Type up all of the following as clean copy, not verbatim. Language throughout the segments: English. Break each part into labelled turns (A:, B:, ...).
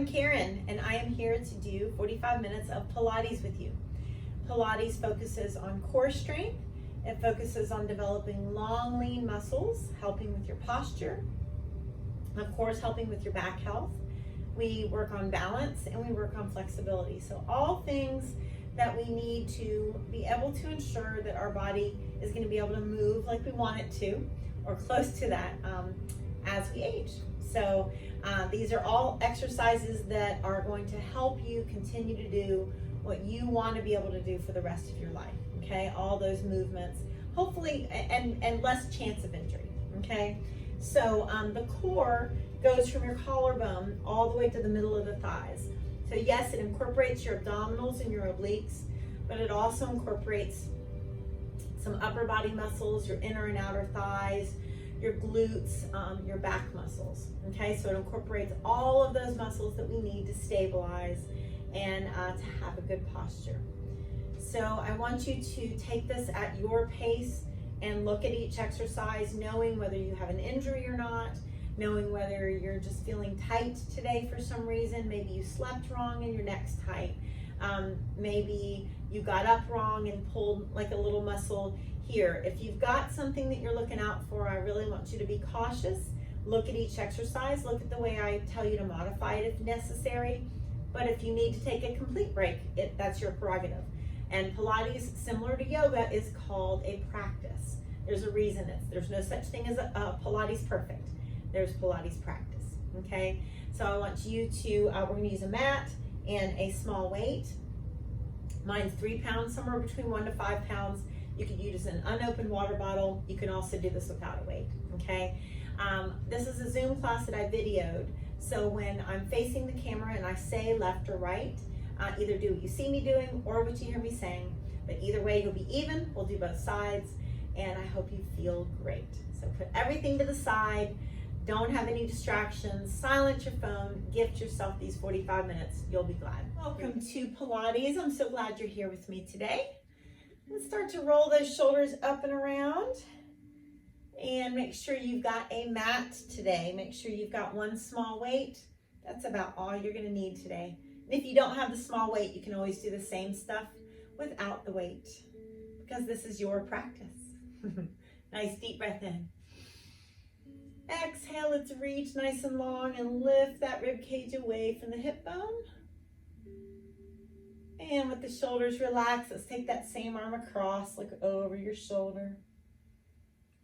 A: I'm Karen, and I am here to do 45 minutes of Pilates with you. Pilates focuses on core strength. It focuses on developing long, lean muscles, helping with your posture, of course, helping with your back health. We work on balance and we work on flexibility. So all things that we need to be able to ensure that our body is going to be able to move like we want it to, or close to that, as we age. So these are all exercises that are going to help you continue to do what you want to be able to do for the rest of your life. Okay, all those movements, hopefully, and less chance of injury. Okay, so the core goes from your collarbone all the way to the middle of the thighs. So yes, it incorporates your abdominals and your obliques, but it also incorporates some upper body muscles, your inner and outer thighs, your glutes, your back muscles. Okay, so it incorporates all of those muscles that we need to stabilize and to have a good posture. So I want you to take this at your pace and look at each exercise, knowing whether you have an injury or not, knowing whether you're just feeling tight today for some reason. Maybe you slept wrong and your neck's tight. Maybe you got up wrong and pulled like a little muscle here. If you've got something that you're looking out for, I really want you to be cautious. Look at each exercise. Look at the way I tell you to modify it if necessary. But if you need to take a complete break, that's your prerogative. And Pilates, similar to yoga, is called a practice. There's a reason there's no such thing as a Pilates perfect. There's Pilates practice, okay? So I want you to, we're gonna use a mat and a small weight. Mine's 3 pounds, somewhere between 1 to 5 pounds. You could use an unopened water bottle. You can also do this without a weight, okay? This is a Zoom class that I videoed. So when I'm facing the camera and I say left or right, either do what you see me doing or what you hear me saying, but either way you'll be even. We'll do both sides, and I hope you feel great. So put everything to the side, don't have any distractions, silence your phone, gift yourself these 45 minutes, you'll be glad. Welcome to Pilates. I'm so glad you're here with me today. Let's start to roll those shoulders up and around, and make sure you've got a mat today. Make sure you've got one small weight. That's about all you're gonna need today. If you don't have the small weight, you can always do the same stuff without the weight, because this is your practice. Nice deep breath in. Exhale, let's reach nice and long and lift that rib cage away from the hip bone. And with the shoulders relaxed, let's take that same arm across, look over your shoulder.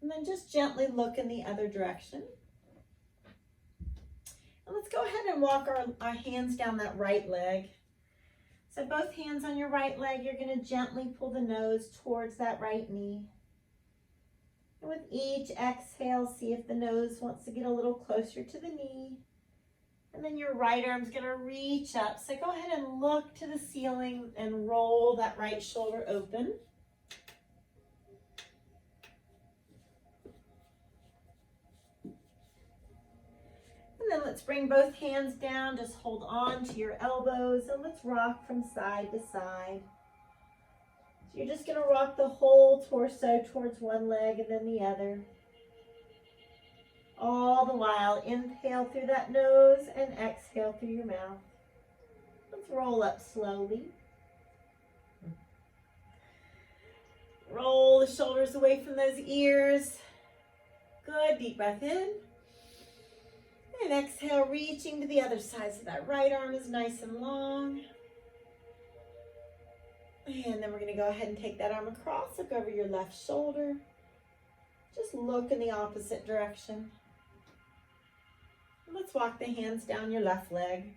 A: And then just gently look in the other direction. And let's go ahead and walk our hands down that right leg. So both hands on your right leg, you're going to gently pull the nose towards that right knee. And with each exhale, see if the nose wants to get a little closer to the knee. And then your right arm's going to reach up. So go ahead and look to the ceiling and roll that right shoulder open. And then let's bring both hands down, just hold on to your elbows, and let's rock from side to side. So you're just gonna rock the whole torso towards one leg and then the other. All the while, inhale through that nose and exhale through your mouth. Let's roll up slowly. Roll the shoulders away from those ears. Good, deep breath in. And exhale, reaching to the other side so that right arm is nice and long. And then we're going to go ahead and take that arm across, look over your left shoulder. Just look in the opposite direction. Let's walk the hands down your left leg.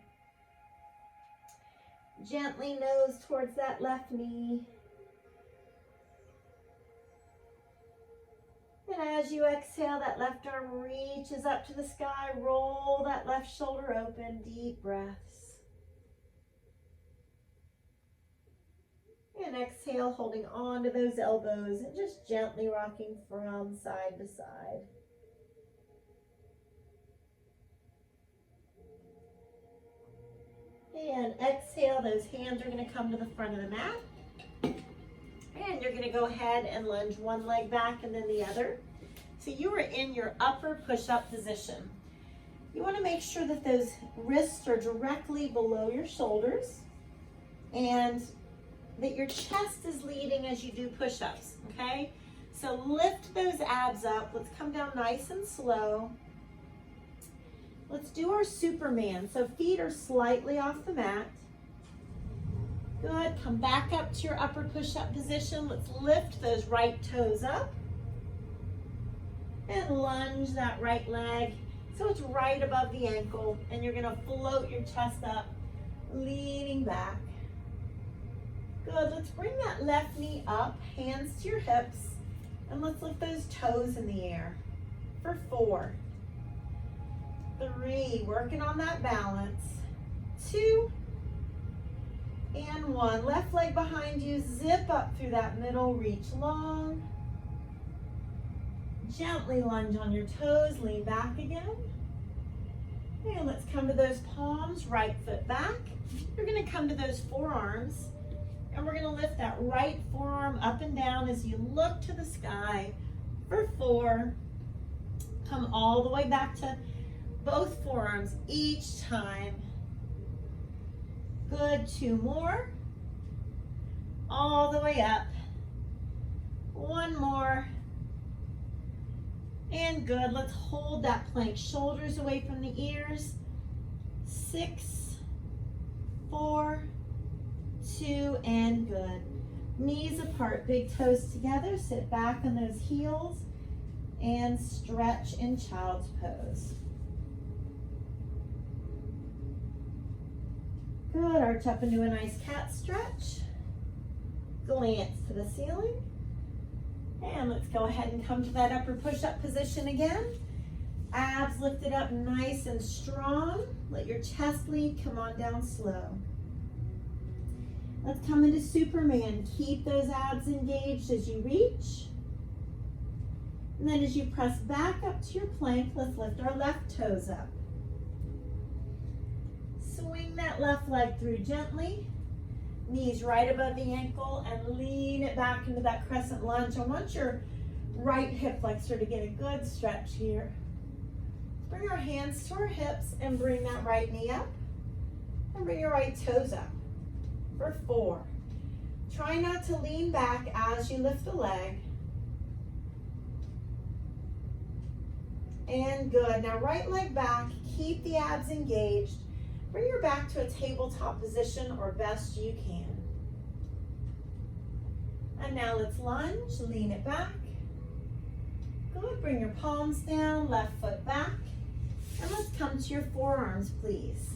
A: Gently nose towards that left knee. And as you exhale, that left arm reaches up to the sky. Roll that left shoulder open. Deep breaths. And exhale, holding on to those elbows and just gently rocking from side to side. And exhale, those hands are going to come to the front of the mat. And you're going to go ahead and lunge one leg back and then the other. So you are in your upper push-up position. You want to make sure that those wrists are directly below your shoulders and that your chest is leading as you do push-ups, okay? So lift those abs up. Let's come down nice and slow. Let's do our Superman. So feet are slightly off the mat. Good, come back up to your upper push-up position. Let's lift those right toes up and lunge that right leg so it's right above the ankle, and you're gonna float your chest up, leaning back. Good, let's bring that left knee up, hands to your hips, and let's lift those toes in the air for 4, 3, working on that balance, 2, and 1. Left leg behind you, zip up through that middle, reach long. Gently lunge on your toes, lean back again. And let's come to those palms, right foot back. You're gonna come to those forearms, and we're gonna lift that right forearm up and down as you look to the sky for 4. Come all the way back to both forearms each time. Good, 2 more. All the way up. 1 more. And good, let's hold that plank, shoulders away from the ears. 6, 4, 2, and good. Knees apart, big toes together, sit back on those heels and stretch in child's pose. Good, arch up into a nice cat stretch. Glance to the ceiling. And let's go ahead and come to that upper push-up position again. Abs lifted up nice and strong. Let your chest lead, come on down slow. Let's come into Superman. Keep those abs engaged as you reach. And then as you press back up to your plank, let's lift our left toes up. Swing that left leg through gently. Knees right above the ankle and lean it back into that crescent lunge. I want your right hip flexor to get a good stretch here. Bring our hands to our hips and bring that right knee up. And bring your right toes up for 4. Try not to lean back as you lift the leg. And good. Now right leg back, keep the abs engaged. Bring your back to a tabletop position or best you can. And now let's lunge, lean it back. Good, bring your palms down, left foot back. And let's come to your forearms, please.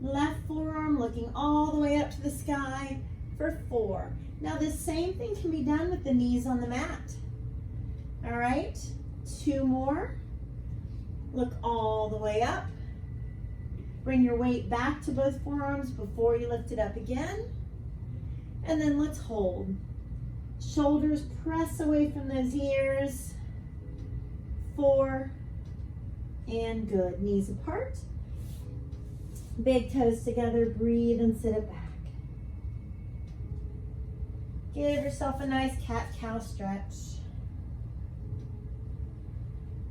A: Left forearm looking all the way up to the sky for 4. Now this same thing can be done with the knees on the mat. All right, 2 more. Look all the way up. Bring your weight back to both forearms before you lift it up again. And then let's hold. Shoulders press away from those ears. 4, and good. Knees apart. Big toes together, breathe and sit it back. Give yourself a nice cat-cow stretch.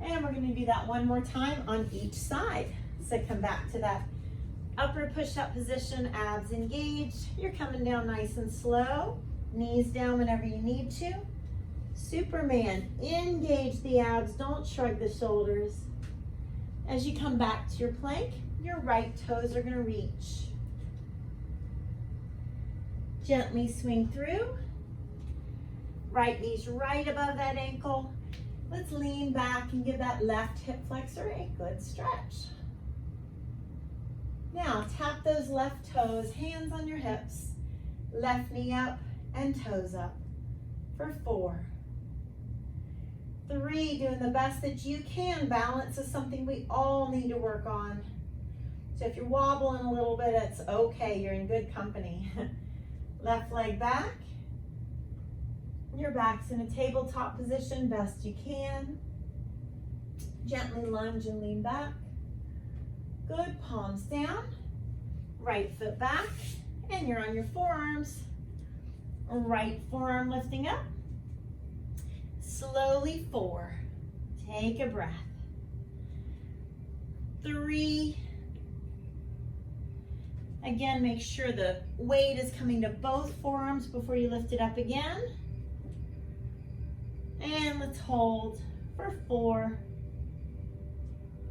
A: And we're gonna do that one more time on each side. So come back to that upper push-up position, abs engaged. You're coming down nice and slow. Knees down whenever you need to. Superman, engage the abs, don't shrug the shoulders. As you come back to your plank, your right toes are gonna reach. Gently swing through. Right knee's right above that ankle. Let's lean back and give that left hip flexor a good stretch. Now, tap those left toes, hands on your hips, left knee up and toes up for 4. 3, doing the best that you can. Balance is something we all need to work on. So if you're wobbling a little bit, it's okay, you're in good company. Left leg back. Your back's in a tabletop position, best you can. Gently lunge and lean back. Good, palms down, right foot back, and you're on your forearms. Right forearm lifting up. Slowly 4, take a breath. 3. Again, make sure the weight is coming to both forearms before you lift it up again. And let's hold for 4.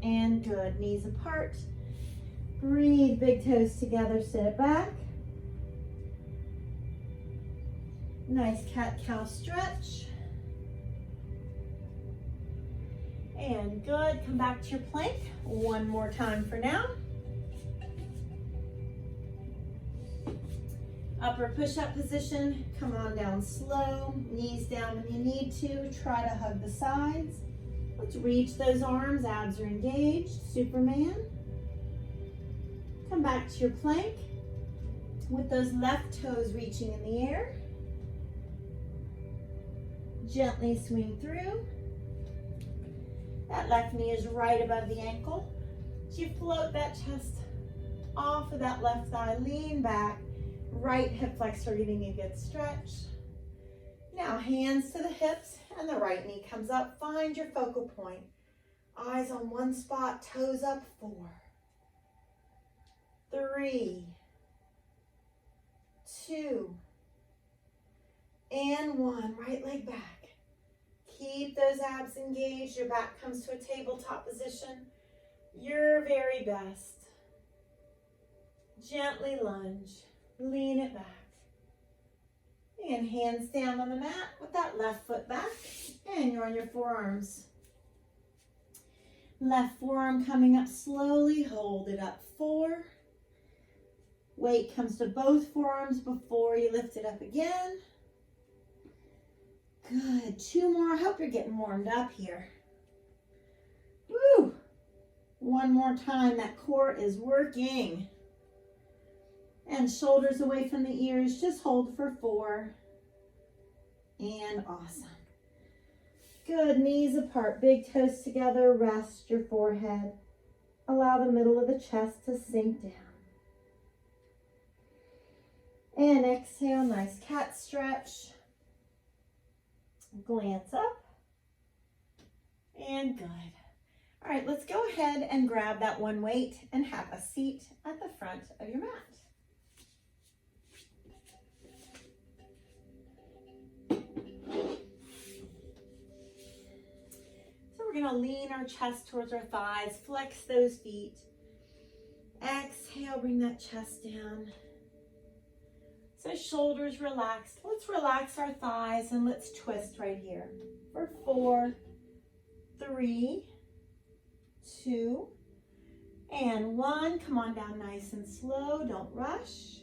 A: And good, knees apart. Breathe, big toes together, sit it back. Nice cat-cow stretch. And good, come back to your plank. One more time for now. Upper push-up position, come on down slow, knees down when you need to, try to hug the sides. Let's reach those arms, abs are engaged, Superman. Come back to your plank with those left toes reaching in the air. Gently swing through. That left knee is right above the ankle. As you float that chest off of that left thigh, lean back. Right hip flexor getting a good stretch. Now hands to the hips and the right knee comes up. Find your focal point. Eyes on one spot, toes up. 4, 3, 2, and 1. Right leg back. Keep those abs engaged. Your back comes to a tabletop position. Your very best. Gently lunge. Lean it back. And hands down on the mat with that left foot back. And you're on your forearms. Left forearm coming up slowly. Hold it up. 4. Weight comes to both forearms before you lift it up again. Good. 2 more. I hope you're getting warmed up here. Woo! One more time. That core is working. And shoulders away from the ears. Just hold for 4. And awesome. Good. Knees apart. Big toes together. Rest your forehead. Allow the middle of the chest to sink down. And exhale. Nice cat stretch. Glance up. And good. All right, let's go ahead and grab that one weight and have a seat at the front of your mat. We're going to lean our chest towards our thighs, flex those feet. Exhale, bring that chest down. So shoulders relaxed. Let's relax our thighs and let's twist right here. For 4, 3, 2, and 1. Come on down nice and slow. Don't rush.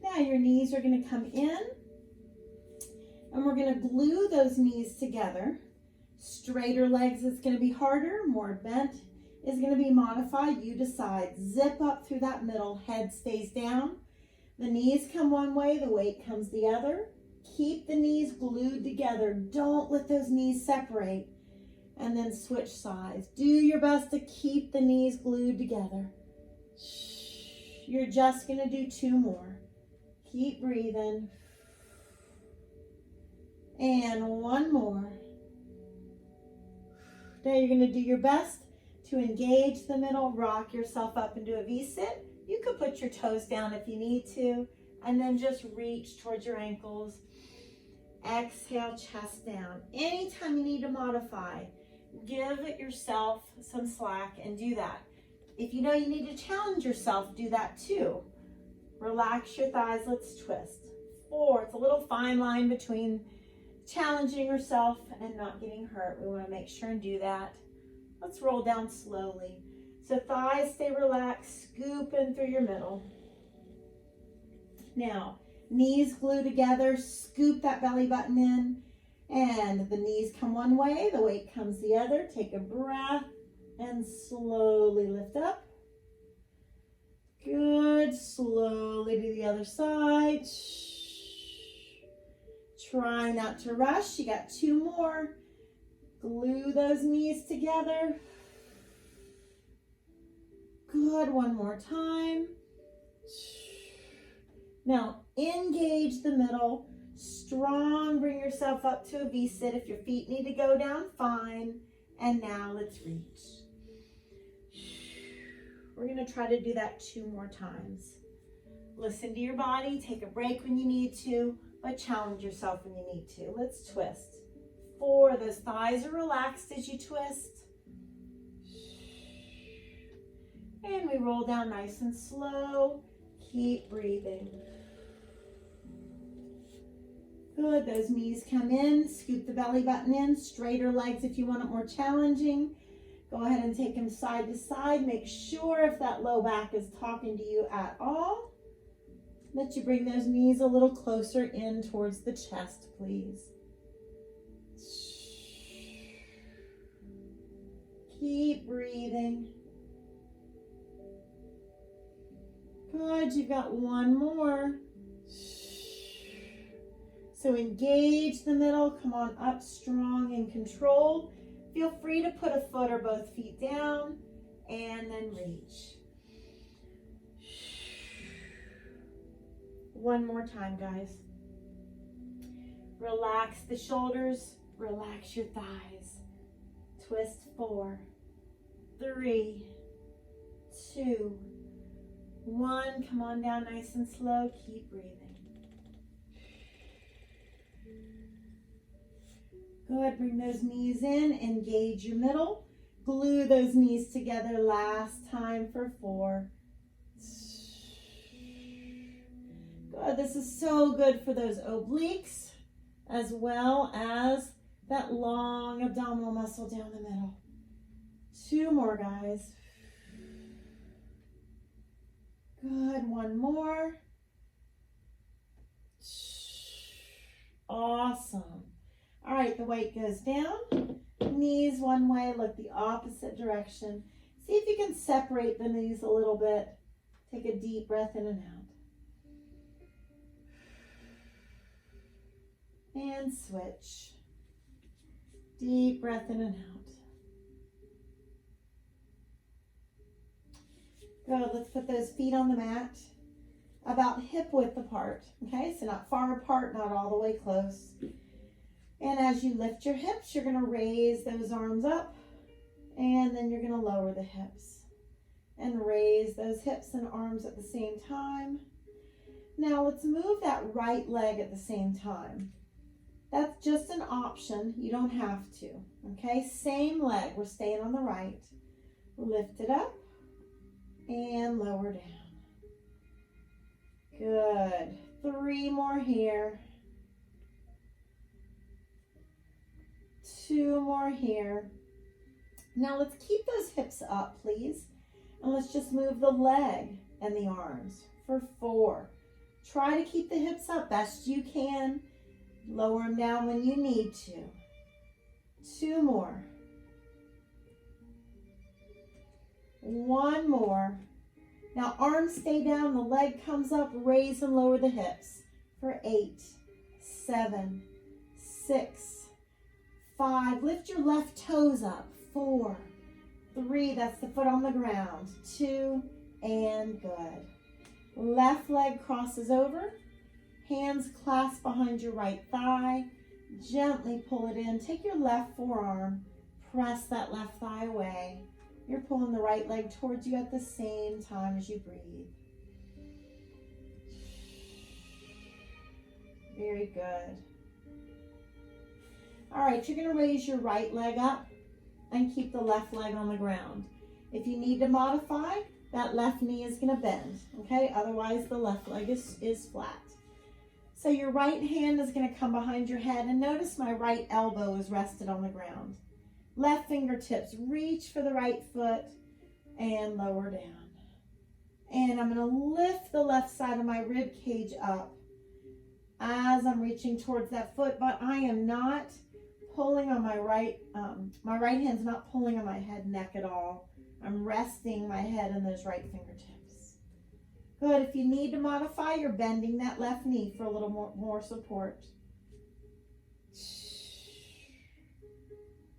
A: Now your knees are going to come in. And we're going to glue those knees together. Straighter legs is going to be harder. More bent is going to be modified. You decide. Zip up through that middle. Head stays down. The knees come one way. The weight comes the other. Keep the knees glued together. Don't let those knees separate. And then switch sides. Do your best to keep the knees glued together. You're just going to do 2 more. Keep breathing. And 1 more. Now you're going to do your best to engage the middle, rock yourself up into a V-sit. You could put your toes down if you need to, and then just reach towards your ankles. Exhale, chest down. Anytime you need to modify, give yourself some slack and do that. If you know you need to challenge yourself, do that too. Relax your thighs, let's twist. 4, it's a little fine line between challenging yourself and not getting hurt. We want to make sure and do that. Let's roll down slowly. So thighs stay relaxed, scoop in through your middle. Now, knees glue together, scoop that belly button in, and the knees come one way, the weight comes the other. Take a breath and slowly lift up. Good. Slowly to the other side. Try not to rush. You got 2 more. Glue those knees together. Good. 1 more time. Now, engage the middle. Strong, bring yourself up to a V-sit. If your feet need to go down, fine. And now let's reach. We're gonna try to do that 2 more times. Listen to your body, take a break when you need to, but challenge yourself when you need to. Let's twist. 4, those thighs are relaxed as you twist. And we roll down nice and slow. Keep breathing. Good, those knees come in, scoop the belly button in, straighter legs if you want it more challenging. Go ahead and take them side to side. Make sure if that low back is talking to you at all, that you bring those knees a little closer in towards the chest, please. Keep breathing. Good, you've got 1 more. So engage the middle, come on up strong and control. Feel free to put a foot or both feet down and then reach. 1 more time, guys. Relax the shoulders, relax your thighs. Twist 4, 3, 2, 1. Come on down nice and slow, keep breathing. Good, bring those knees in, engage your middle. Glue those knees together last time for 4. Good, this is so good for those obliques as well as that long abdominal muscle down the middle. 2 more, guys. Good, 1 more. Awesome. All right, the weight goes down. Knees one way, look the opposite direction. See if you can separate the knees a little bit. Take a deep breath in and out. And switch. Deep breath in and out. Good, let's put those feet on the mat about hip width apart. Okay, so not far apart, not all the way close. And as you lift your hips, you're gonna raise those arms up and then you're gonna lower the hips and raise those hips and arms at the same time. Now let's move that right leg at the same time. That's just an option, you don't have to, okay? Same leg, we're staying on the right. Lift it up and lower down. Good, 3 more here. 2 more here. Now let's keep those hips up, please. And let's just move the leg and the arms for 4. Try to keep the hips up best you can. Lower them down when you need to. 2 more. 1 more. Now arms stay down, the leg comes up, raise and lower the hips for 8, 7, 6, 5, lift your left toes up, 4, 3, that's the foot on the ground, 2, and good. Left leg crosses over, hands clasp behind your right thigh, gently pull it in, take your left forearm, press that left thigh away. You're pulling the right leg towards you at the same time as you breathe. Very good. All right, you're gonna raise your right leg up and keep the left leg on the ground. If you need to modify, that left knee is gonna bend, okay? Otherwise, the left leg is flat. So your right hand is gonna come behind your head, and notice my right elbow is rested on the ground. Left fingertips, reach for the right foot and lower down. And I'm gonna lift the left side of my rib cage up as I'm reaching towards that foot, but I am not pulling on my right hand's not pulling on my head neck at all. I'm resting my head in those right fingertips. Good, if you need to modify, you're bending that left knee for a little more support.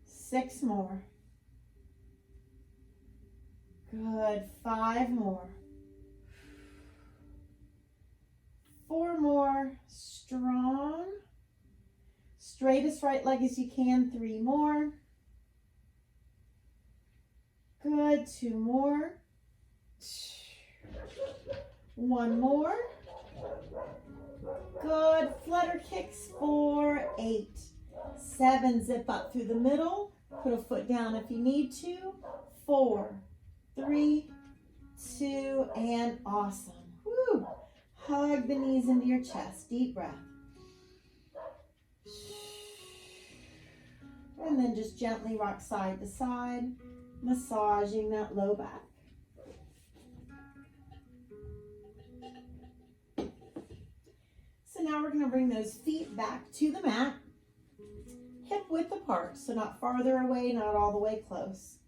A: 6 more. Good, 5 more. 4 more. Strong. Straightest right leg as you can. 3 more. Good. 2 more. 1 more. Good. Flutter kicks. 4, 8, 7. Zip up through the middle. Put a foot down if you need to. 4, 3, 2, and awesome. Woo. Hug the knees into your chest. Deep breath. And then just gently rock side to side, massaging that low back. So now we're going to bring those feet back to the mat, hip width apart, so not farther away, not all the way close.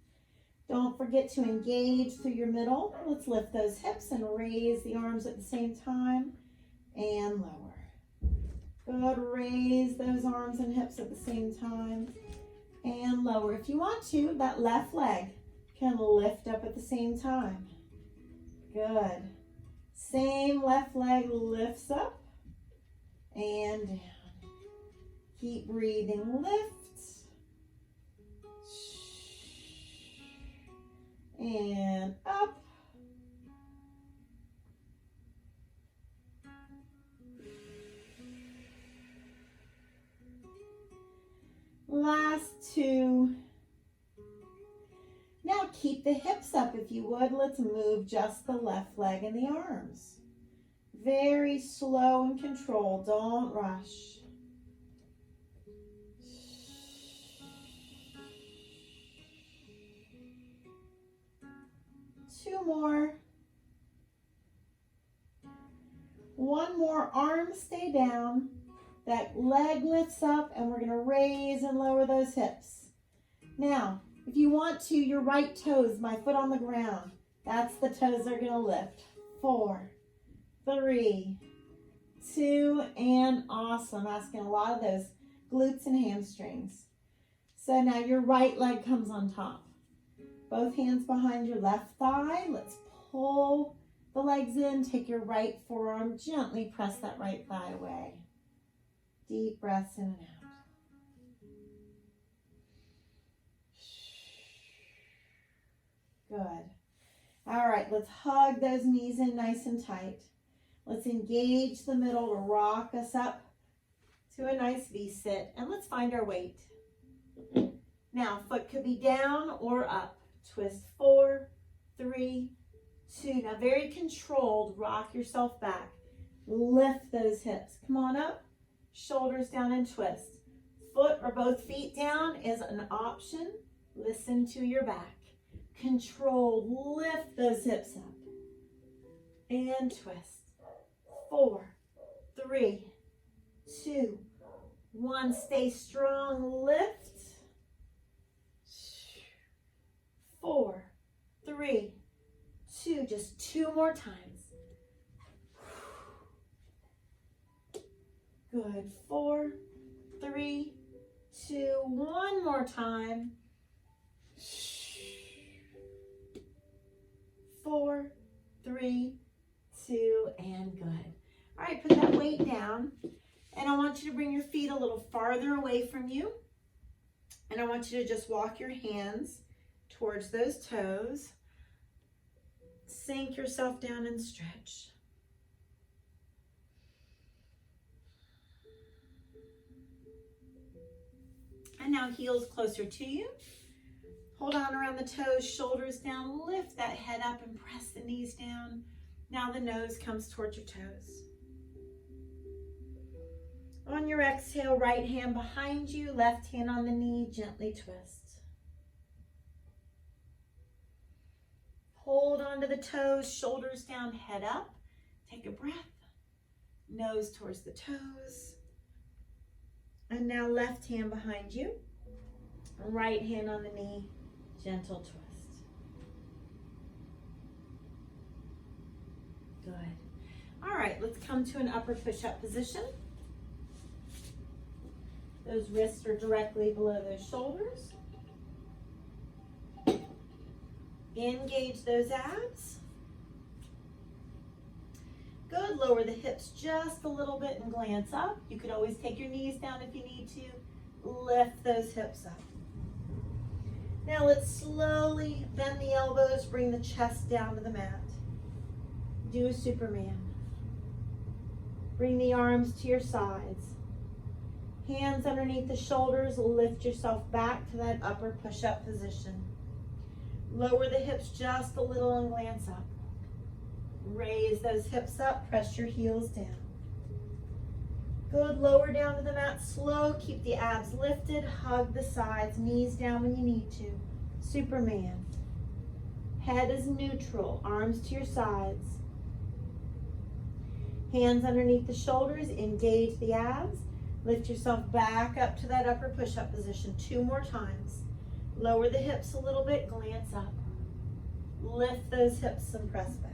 A: Don't forget to engage through your middle. Let's lift those hips and raise the arms at the same time and lower. Good, raise those arms and hips at the same time and lower. If you want to, that left leg can lift up at the same time. Good. Same left leg lifts up and down. Keep breathing, lift. And up. Last 2. Now keep the hips up if you would. Let's move just the left leg and the arms. Very slow and controlled. Don't rush. 2 more. 1 more. Arms stay down. That leg lifts up and we're going to raise and lower those hips. Now, if you want to, your right toes, my foot on the ground, that's the toes that are going to lift. 4, 3, 2, and awesome. Asking a lot of those glutes and hamstrings. So now your right leg comes on top. Both hands behind your left thigh. Let's pull the legs in. Take your right forearm. Gently press that right thigh away. Deep breaths in and out. Good. All right, let's hug those knees in nice and tight. Let's engage the middle to rock us up to a nice V-sit. And let's find our weight. Now, foot could be down or up. Twist 4, 3, 2. Now, very controlled, rock yourself back. Lift those hips. Come on up. Shoulders down and twist. Foot or both feet down is an option. Listen to your back. Controlled. Lift those hips up. And twist. 4, 3, 2, 1. Stay strong. Lift. 4, 3, 2. Just 2 more times. Good. 4, 3, 2. 1 more time. 4, 3, 2, and good. All right, put that weight down. And I want you to bring your feet a little farther away from you. And I want you to just walk your hands towards those toes. Sink yourself down and stretch. And now heels closer to you. Hold on around the toes, shoulders down. Lift that head up and press the knees down. Now the nose comes towards your toes. On your exhale, right hand behind you, left hand on the knee, gently twist. Hold on to the toes, shoulders down, head up. Take a breath. Nose towards the toes. And now left hand behind you. Right hand on the knee, gentle twist. Good. All right, let's come to an upper push-up position. Those wrists are directly below those shoulders. Engage those abs. Good, lower the hips just a little bit and glance up. You could always take your knees down if you need to. Lift those hips up. Now let's slowly bend the elbows, bring the chest down to the mat. Do a Superman. Bring the arms to your sides. Hands underneath the shoulders, lift yourself back to that upper push-up position. Lower the hips just a little and glance up. Raise those hips up, press your heels down. Good, lower down to the mat, slow, keep the abs lifted, hug the sides, knees down when you need to. Superman. Head is neutral, arms to your sides. Hands underneath the shoulders, engage the abs. Lift yourself back up to that upper push-up position 2 more times. Lower the hips a little bit, glance up. Lift those hips and press back.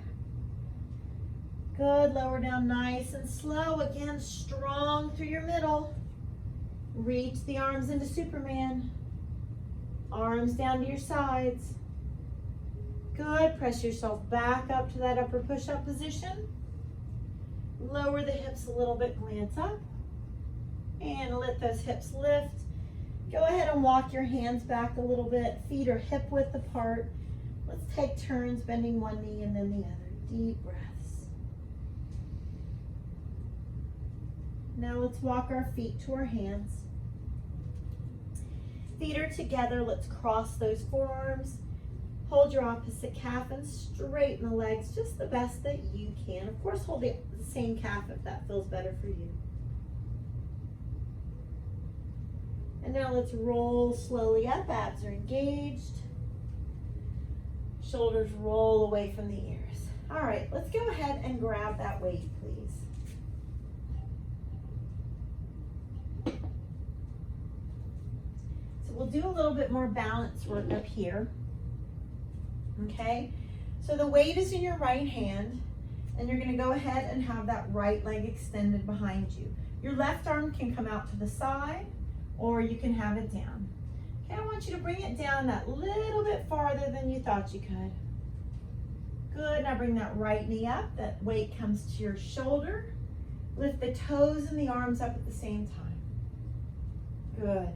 A: Good, lower down nice and slow. Again, strong through your middle. Reach the arms into Superman. Arms down to your sides. Good, press yourself back up to that upper push-up position. Lower the hips a little bit, glance up. And let those hips lift. Go ahead and walk your hands back a little bit. Feet are hip width apart. Let's take turns, bending one knee and then the other. Deep breaths. Now let's walk our feet to our hands. Feet are together. Let's cross those forearms. Hold your opposite calf and straighten the legs just the best that you can. Of course, hold the same calf if that feels better for you. And now let's roll slowly up. Abs are engaged. Shoulders roll away from the ears. All right, let's go ahead and grab that weight, please. So we'll do a little bit more balance work up here. Okay, so the weight is in your right hand, and you're going to go ahead and have that right leg extended behind you. Your left arm can come out to the side, or you can have it down. Okay, I want you to bring it down that little bit farther than you thought you could. Good, now bring that right knee up. That weight comes to your shoulder. Lift the toes and the arms up at the same time. Good.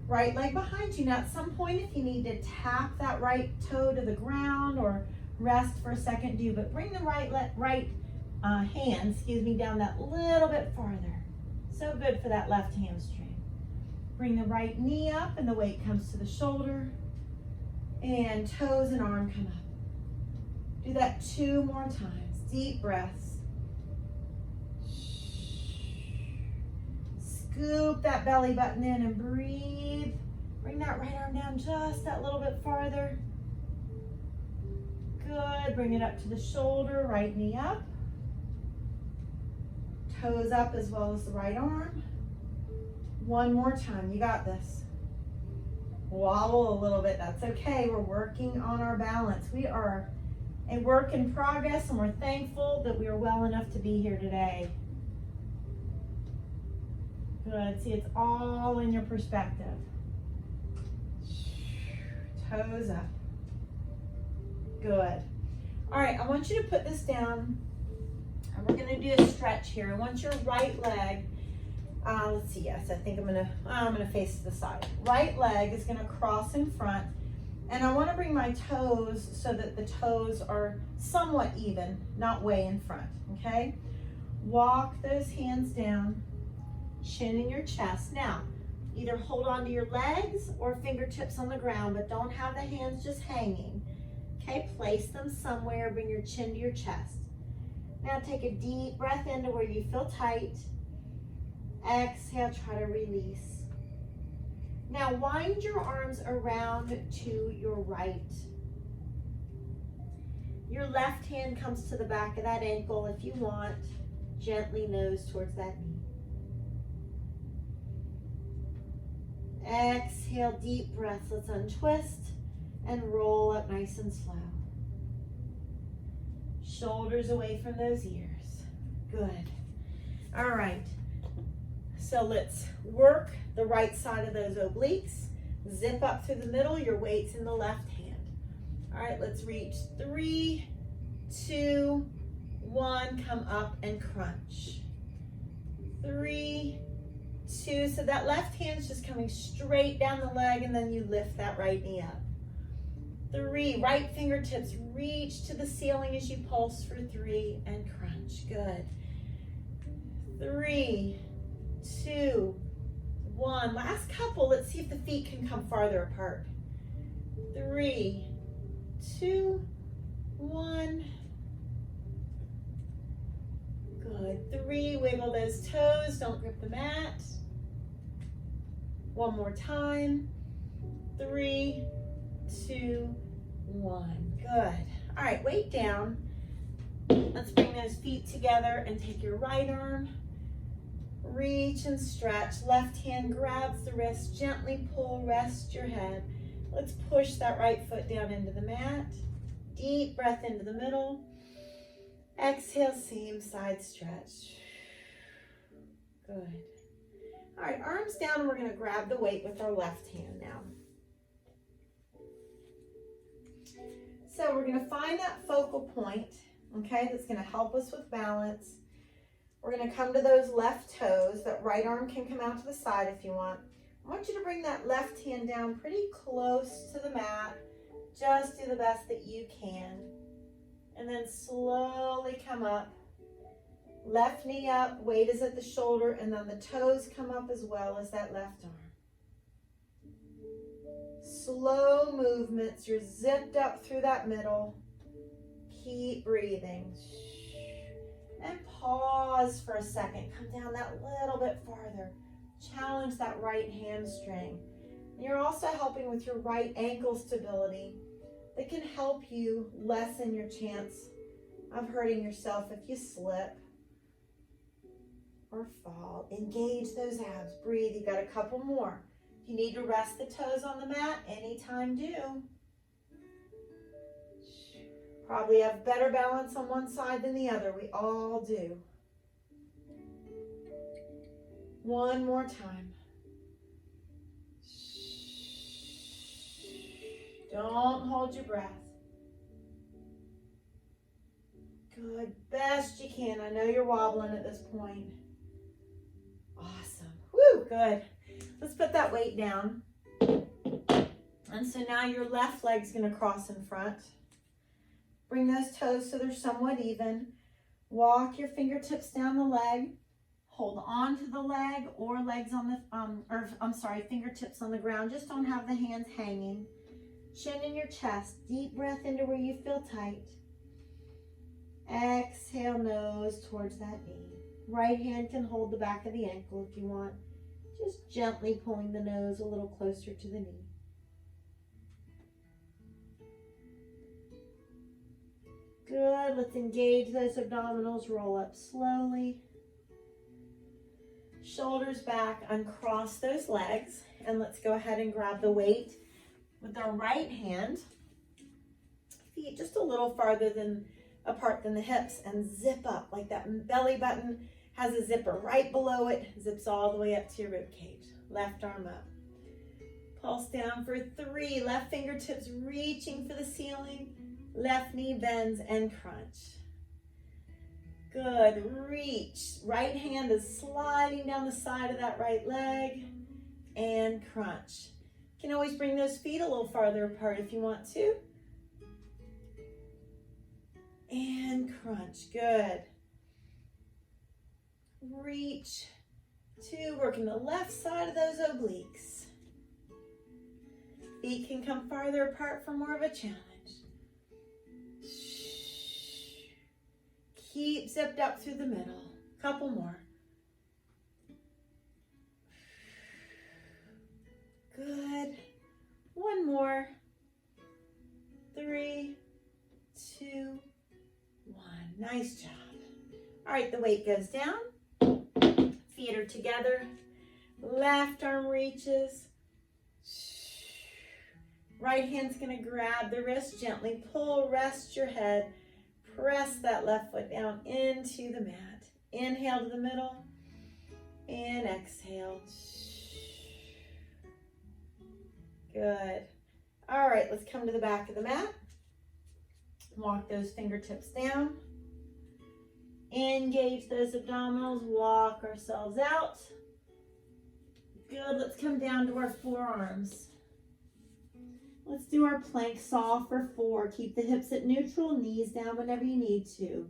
A: Right leg behind you. Now at some point, if you need to tap that right toe to the ground or rest for a second, do, but bring the right hand, down that little bit farther. So good for that left hamstring. Bring the right knee up and the weight comes to the shoulder, and toes and arm come up. Do that 2 more times. Deep breaths. Scoop that belly button in and breathe. Bring that right arm down just that little bit farther. Good. Bring it up to the shoulder, right knee up. Toes up as well as the right arm. 1 more time. You got this. Wobble a little bit. That's okay. We're working on our balance. We are a work in progress, and we're thankful that we are well enough to be here today. Good. See, it's all in your perspective. Toes up. Good. All right, I want you to put this down, and we're going to do a stretch here. I want your right leg, let's see, yes, I think I'm gonna face to the side. Right leg is gonna cross in front, and I wanna bring my toes so that the toes are somewhat even, not way in front, okay? Walk those hands down, chin in your chest. Now, either hold on to your legs or fingertips on the ground, but don't have the hands just hanging. Okay, place them somewhere, bring your chin to your chest. Now take a deep breath into where you feel tight. Exhale, try to release. Now wind your arms around to your right. Your left hand comes to the back of that ankle if you want. Gently nose towards that knee. Exhale, deep breath. Let's untwist and roll up nice and slow. Shoulders away from those ears. Good. All right. So let's work the right side of those obliques. Zip up through the middle. Your weight's in the left hand. All right, let's reach 3, 2, 1, come up and crunch. 3, 2, so that left hand's just coming straight down the leg, and then you lift that right knee up. 3, right fingertips reach to the ceiling as you pulse for 3 and crunch. Good. 3, 2, 1. Last couple. Let's see if the feet can come farther apart. 3, 2, 1. Good. 3, wiggle those toes. Don't grip the mat. 1 more time. 3, 2, 1. Good. All right, weight down. Let's bring those feet together and take your right arm. Reach and stretch. Left hand grabs the wrist. Gently pull, rest your head. Let's push that right foot down into the mat. Deep breath into the middle. Exhale, same side stretch. Good. All right, arms down. We're going to grab the weight with our left hand now. So we're going to find that focal point, okay, that's going to help us with balance. We're going to come to those left toes. That right arm can come out to the side if you want. I want you to bring that left hand down pretty close to the mat. Just do the best that you can. And then slowly come up. Left knee up, weight is at the shoulder, and then the toes come up as well as that left arm. Slow movements. You're zipped up through that middle. Keep breathing. And pause for a second. Come down that little bit farther. Challenge that right hamstring. And you're also helping with your right ankle stability. That can help you lessen your chance of hurting yourself if you slip or fall. Engage those abs. Breathe. You've got a couple more. If you need to rest the toes on the mat, anytime do. Probably have better balance on one side than the other. We all do. 1 more time. Don't hold your breath. Good. Best you can. I know you're wobbling at this point. Awesome. Woo, good. Let's put that weight down. And so now your left leg's going to cross in front. Bring those toes so they're somewhat even. Walk your fingertips down the leg. Hold on to the leg or legs on the, fingertips on the ground. Just don't have the hands hanging. Chin in your chest. Deep breath into where you feel tight. Exhale, nose towards that knee. Right hand can hold the back of the ankle if you want. Just gently pulling the nose a little closer to the knee. Good. Let's engage those abdominals. Roll up slowly. Shoulders back. Uncross those legs. And let's go ahead and grab the weight with our right hand. Feet just a little farther apart than the hips, and zip up like that belly button has a zipper right below it. Zips all the way up to your rib cage. Left arm up. Pulse down for 3. Left fingertips reaching for the ceiling. Left knee bends and crunch. Good. Reach. Right hand is sliding down the side of that right leg. And crunch. You can always bring those feet a little farther apart if you want to. And crunch. Good. Reach. 2. Working the left side of those obliques. Feet can come farther apart for more of a challenge. Keep zipped up through the middle. Couple more. Good. 1 more. 3, 2, 1. Nice job. All right, the weight goes down. Feet are together. Left arm reaches. Right hand's going to grab the wrist, gently pull, rest your head. Press that left foot down into the mat. Inhale to the middle and exhale. Good. All right, let's come to the back of the mat. Walk those fingertips down. Engage those abdominals, walk ourselves out. Good, let's come down to our forearms. Let's do our plank saw for 4. Keep the hips at neutral, knees down whenever you need to.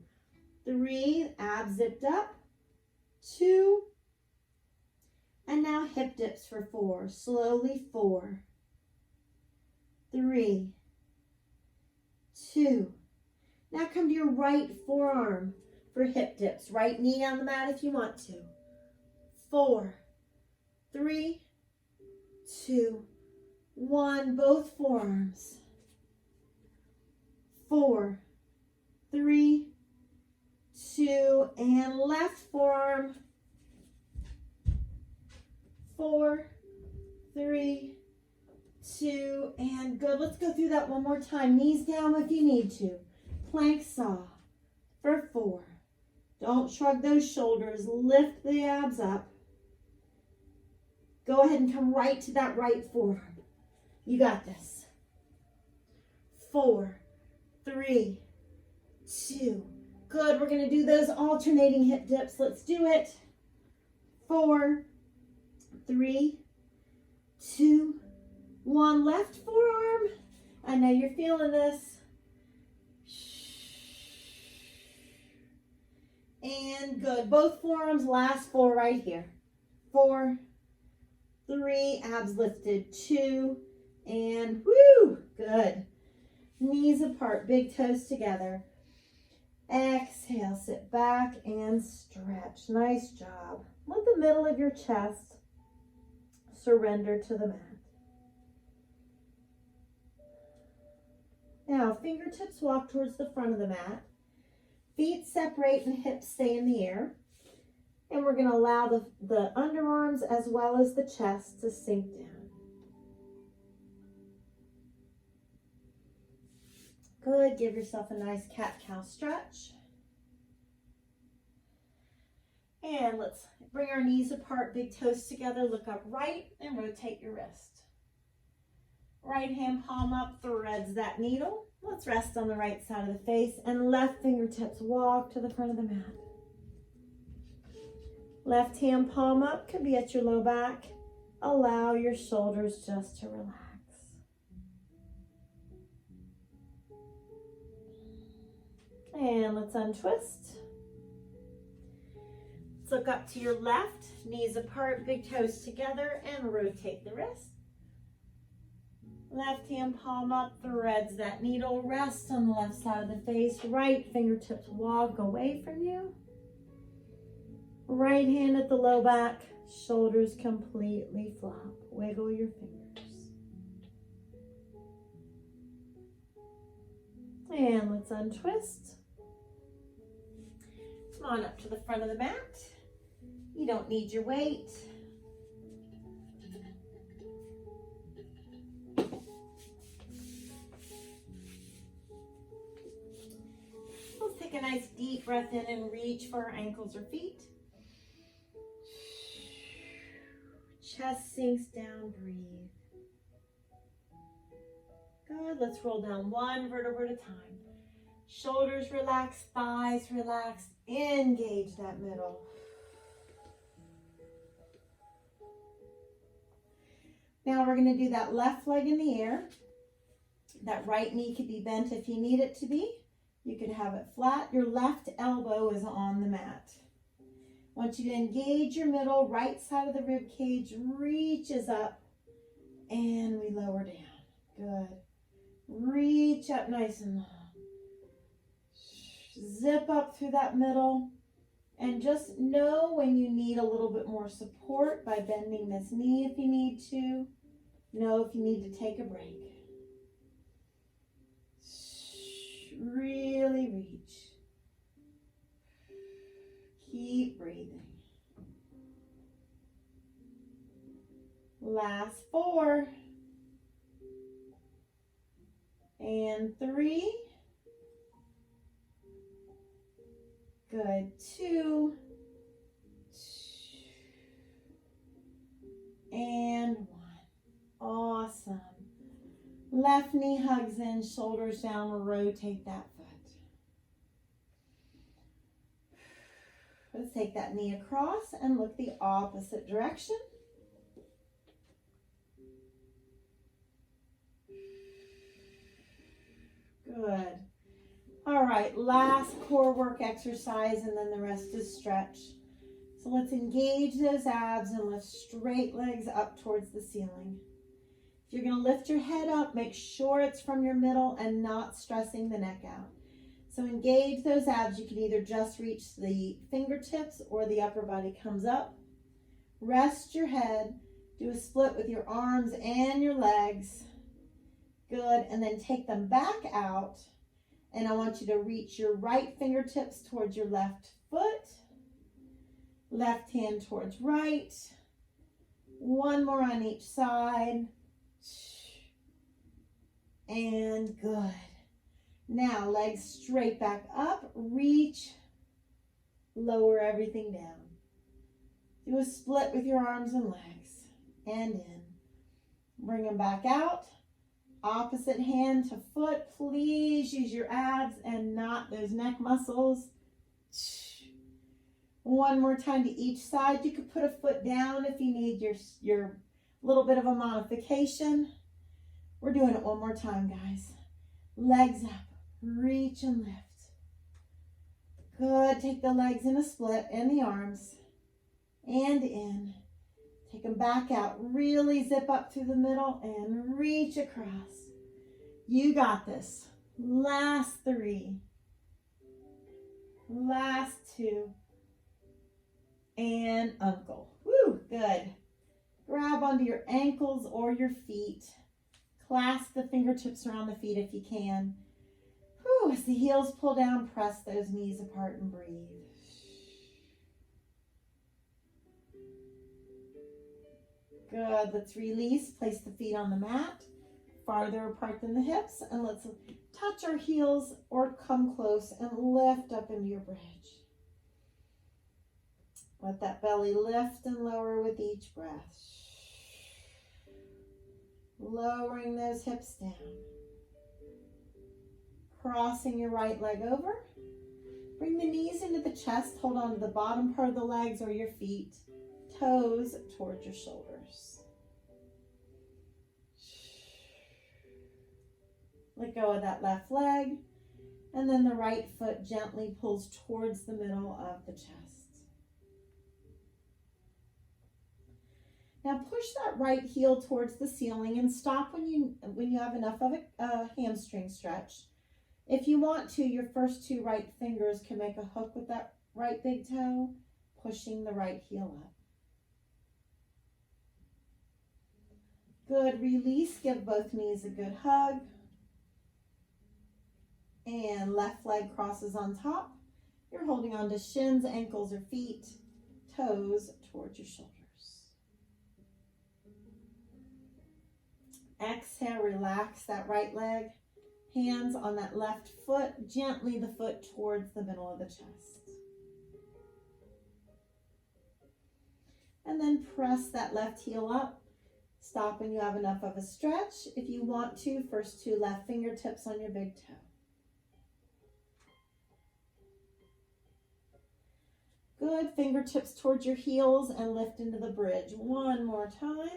A: 3, abs zipped up. 2, and now hip dips for 4. Slowly 4, 3, 2. Now come to your right forearm for hip dips. Right knee on the mat if you want to. 4, 3, 2, 1. Both forearms. 4, 3, 2, and left forearm. 4, 3, 2, and good. Let's go through that one more time. Knees down if you need to. Plank saw for 4. Don't shrug those shoulders. Lift the abs up. Go ahead and come right to that right forearm. You got this. 4, 3, 2. Good. We're going to do those alternating hip dips. Let's do it. 4, 3, 2, 1. Left forearm. I know you're feeling this. And good. Both forearms, last 4 right here. 4, 3, abs lifted. 2, and whoo, good. Knees apart, big toes together. Exhale, sit back and stretch. Nice job. Let the middle of your chest surrender to the mat. Now, fingertips walk towards the front of the mat. Feet separate and hips stay in the air. And we're going to allow the underarms as well as the chest to sink down. Good. Give yourself a nice cat-cow stretch. And let's bring our knees apart, big toes together. Look up right and rotate your wrist. Right hand palm up, threads that needle. Let's rest on the right side of the face and left fingertips walk to the front of the mat. Left hand palm up, could be at your low back. Allow your shoulders just to relax. And let's untwist. Let's look up to your left, knees apart, big toes together, and rotate the wrist. Left hand palm up, threads that needle, rest on the left side of the face. Right fingertips walk away from you. Right hand at the low back, shoulders completely flop. Wiggle your fingers. And let's untwist. Come on up to the front of the mat. You don't need your weight. Let's take a nice deep breath in and reach for our ankles or feet. Chest sinks down, breathe. Good, let's roll down one vertebra at a time. Shoulders relax, thighs relax, engage that middle. Now we're going to do that left leg in the air. That right knee could be bent if you need it to be. You could have it flat. Your left elbow is on the mat. I want you to engage your middle, right side of the rib cage, reaches up, and we lower down. Good. Reach up nice and long. Zip up through that middle, and just know when you need a little bit more support by bending this knee if you need to. Know if you need to take a break. Really reach. Keep breathing. Last 4. And 3. Good. 2. And 1. Awesome. Left knee hugs in, shoulders down, rotate that foot. Let's take that knee across and look the opposite direction. Good. All right, last core work exercise, and then the rest is stretch. So let's engage those abs and lift straight legs up towards the ceiling. If you're going to lift your head up, make sure it's from your middle and not stressing the neck out. So engage those abs. You can either just reach the fingertips or the upper body comes up. Rest your head. Do a split with your arms and your legs. Good. And then take them back out. And I want you to reach your right fingertips towards your left foot. Left hand towards right. One more on each side. And good. Now legs straight back up. Reach. Lower everything down. Do a split with your arms and legs. And in. Bring them back out. Opposite hand to foot. Please use your abs and not those neck muscles. One more time to each side. You could put a foot down if you need your little bit of a modification. We're doing it one more time, guys. Legs up. Reach and lift. Good. Take the legs in a split and the arms. And in. Take them back out. Really zip up through the middle and reach across. You got this. Last 3. Last 2. And uncle. Woo, good. Grab onto your ankles or your feet. Clasp the fingertips around the feet if you can. Whew, as the heels pull down, press those knees apart and breathe. Good. Let's release. Place the feet on the mat, farther apart than the hips, and let's touch our heels or come close and lift up into your bridge. Let that belly lift and lower with each breath. Lowering those hips down. Crossing your right leg over. Bring the knees into the chest. Hold on to the bottom part of the legs or your feet. Toes towards your shoulders. Let go of that left leg. And then the right foot gently pulls towards the middle of the chest. Now push that right heel towards the ceiling and stop when you have enough of a hamstring stretch. If you want to, your first 2 right fingers can make a hook with that right big toe, pushing the right heel up. Good. Release. Give both knees a good hug. And left leg crosses on top. You're holding on to shins, ankles, or feet, toes towards your shoulders. Exhale, relax that right leg. Hands on that left foot, gently the foot towards the middle of the chest. And then press that left heel up. Stop when you have enough of a stretch. If you want to, first 2 left fingertips on your big toe. Good. Fingertips towards your heels and lift into the bridge. One more time.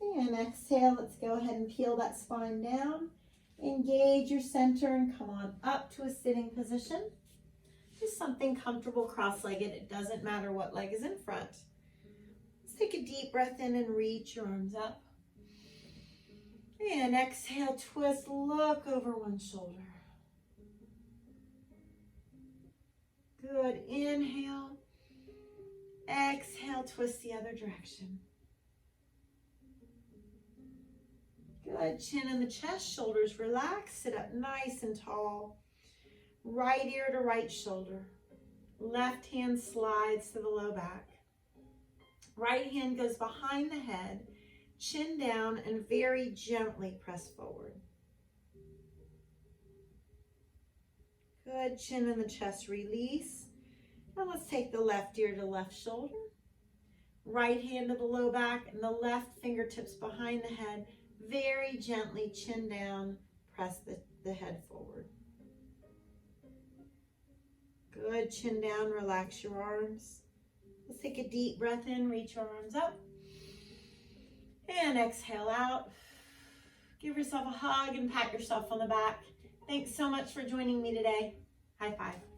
A: And exhale. Let's go ahead and peel that spine down. Engage your center and come on up to a sitting position. Just something comfortable cross-legged. It doesn't matter what leg is in front. Let's take a deep breath in and reach your arms up. And exhale, twist, look over one shoulder. Good. Inhale. Exhale, twist the other direction. Good. Chin in the chest, shoulders relaxed. Sit up nice and tall. Right ear to right shoulder. Left hand slides to the low back. Right hand goes behind the head. Chin down and very gently press forward. Good. Chin in the chest, release. Now let's take the left ear to left shoulder. Right hand to the low back and the left fingertips behind the head. Very gently, chin down, press the head forward. Good, chin down, relax your arms. Let's take a deep breath in, reach your arms up. And exhale out. Give yourself a hug and pat yourself on the back. Thanks so much for joining me today. High five.